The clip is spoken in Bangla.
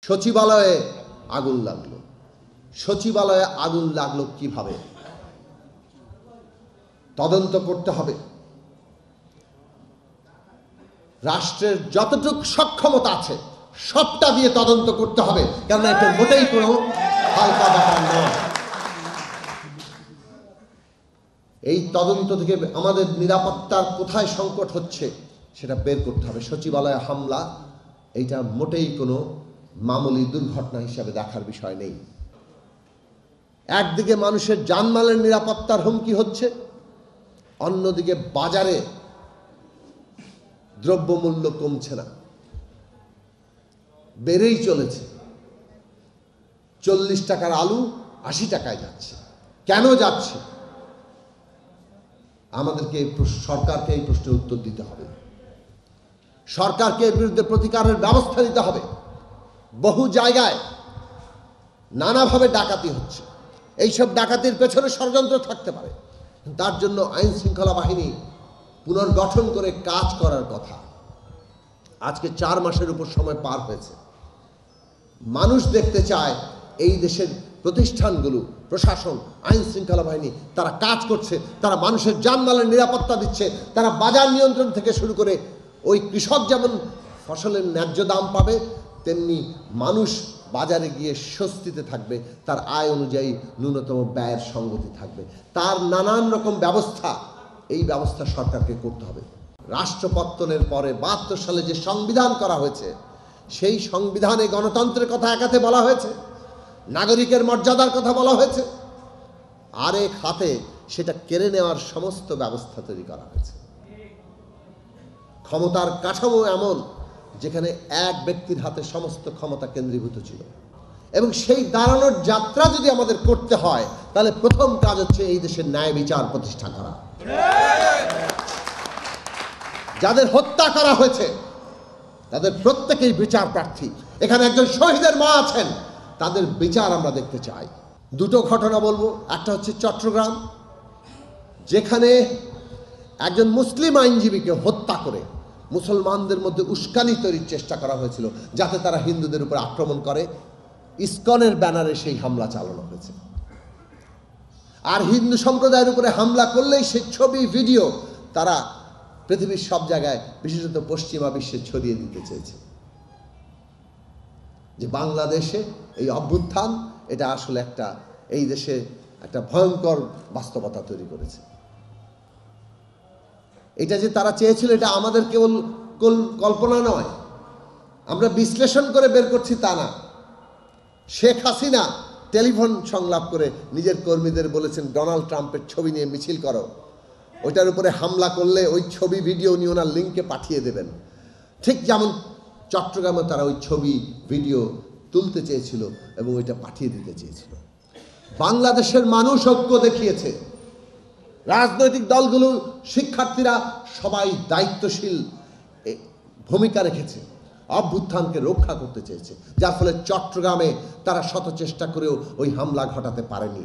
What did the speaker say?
সচিবালয়ে আগুন লাগলো। সচিবালয়ে আগুন লাগলো কিভাবে? তদন্ত করতে হবে। রাষ্ট্রের যতটুকু সক্ষমতা আছে সবটা দিয়ে তদন্ত করতে হবে, কারণ এটা মোটেই কোনো হালকা ব্যাপার নয়। এই তদন্ত থেকে আমাদের নিরাপত্তার কোথায় সংকট হচ্ছে সেটা বের করতে হবে। সচিবালয়ে হামলা এইটা মোটেই কোনো মামুলি দুর্ঘটনা হিসাবে দেখার বিষয় নেই। একদিকে মানুষের জানমালের নিরাপত্তার হুমকি হচ্ছে, অন্যদিকে বাজারে দ্রব্যমূল্য কমছে না, বেড়েই চলেছে। 40 টাকার আলু 80 টাকায় যাচ্ছে। কেন যাচ্ছে? আমাদেরকে সরকারকে এই প্রশ্নের উত্তর দিতে হবে। সরকারকে এর বিরুদ্ধে প্রতিকারের ব্যবস্থা নিতে হবে। বহু জায়গায় নানাভাবে ডাকাতি হচ্ছে। এইসব ডাকাতির পেছনে ষড়যন্ত্র থাকতে পারে। তার জন্য আইন শৃঙ্খলা বাহিনী পুনর্গঠন করে কাজ করার কথা। আজকে 4 মাসের উপর সময় পার হয়েছে। মানুষ দেখতে চায় এই দেশের প্রতিষ্ঠানগুলো, প্রশাসন, আইন শৃঙ্খলা বাহিনী তারা কাজ করছে, তারা মানুষের জানমালের নিরাপত্তা দিচ্ছে, তারা বাজার নিয়ন্ত্রণ থেকে শুরু করে ওই কৃষক যেমন ফসলের ন্যায্য দাম পাবে, তেমনি মানুষ বাজারে গিয়ে স্বস্তিতে থাকবে, তার আয় অনুযায়ী ন্যূনতম ব্যয়ের সঙ্গতি থাকবে। তার নানান রকম ব্যবস্থা, এই ব্যবস্থা সরকারকে করতে হবে। রাষ্ট্রপত্তনের পরে 72 সালে যে সংবিধান করা হয়েছে, সেই সংবিধানে গণতন্ত্রের কথা একাতে বলা হয়েছে, নাগরিকের মর্যাদার কথা বলা হয়েছে, আরেক হাতে সেটা কেড়ে নেওয়ার সমস্ত ব্যবস্থা তৈরি করা হয়েছে। ক্ষমতার কাঠামো এমন যেখানে এক ব্যক্তির হাতে সমস্ত ক্ষমতা কেন্দ্রীভূত ছিল, এবং সেই দাঁড়ানোর যাত্রা যদি আমাদের করতে হয় তাহলে প্রথম কাজ হচ্ছে এই দেশের ন্যায় বিচার প্রতিষ্ঠা করা। যাদের হত্যা করা হয়েছে তাদের প্রত্যেকেই বিচার প্রার্থী। এখানে একজন শহীদের মা আছেন, তাদের বিচার আমরা দেখতে চাই। দুটো ঘটনা বলবো। একটা হচ্ছে চট্টগ্রাম, যেখানে একজন মুসলিম আইনজীবীকে হত্যা করে মুসলমানদের মধ্যে উস্কানি তৈরির চেষ্টা করা হয়েছিল, যাতে তারা হিন্দুদের উপর আক্রমণ করে। ইসকনের ব্যানারে সেই হামলা চালানো হয়েছে। আর হিন্দু সম্প্রদায়ের উপরে হামলা করলেই সেই ছবি, ভিডিও তারা পৃথিবীর সব জায়গায়, বিশেষত পশ্চিমা বিশ্বে ছড়িয়ে দিতে চেয়েছে যে বাংলাদেশে এই অভ্যুত্থান এটা আসলে এই দেশে একটা ভয়ঙ্কর বাস্তবতা তৈরি করেছে। এটা যে তারা চেয়েছিল এটা আমাদের কেবল কল্পনা নয়, আমরা বিশ্লেষণ করে বের করছি তা না। শেখ হাসিনা টেলিফোন সংলাপ করে নিজের কর্মীদের বলেছেন, ডোনাল্ড ট্রাম্পের ছবি নিয়ে মিছিল করো, ওইটার উপরে হামলা করলে ওই ছবি, ভিডিও নিয়ে ওনার লিঙ্কে পাঠিয়ে দেবেন। ঠিক যেমন চট্টগ্রামে তারা ওই ছবি, ভিডিও তুলতে চেয়েছিল এবং ওইটা পাঠিয়ে দিতে চেয়েছিল। বাংলাদেশের মানুষ ঐক্য দেখিয়েছে। রাজনৈতিক দলগুলো, শিক্ষার্থীরা সবাই দায়িত্বশীল ভূমিকা রেখেছে, অভ্যুত্থানকে রক্ষা করতে চেয়েছে, যার ফলে চট্টগ্রামে তারা শত চেষ্টা করেও ওই হামলা ঘটাতে পারেনি।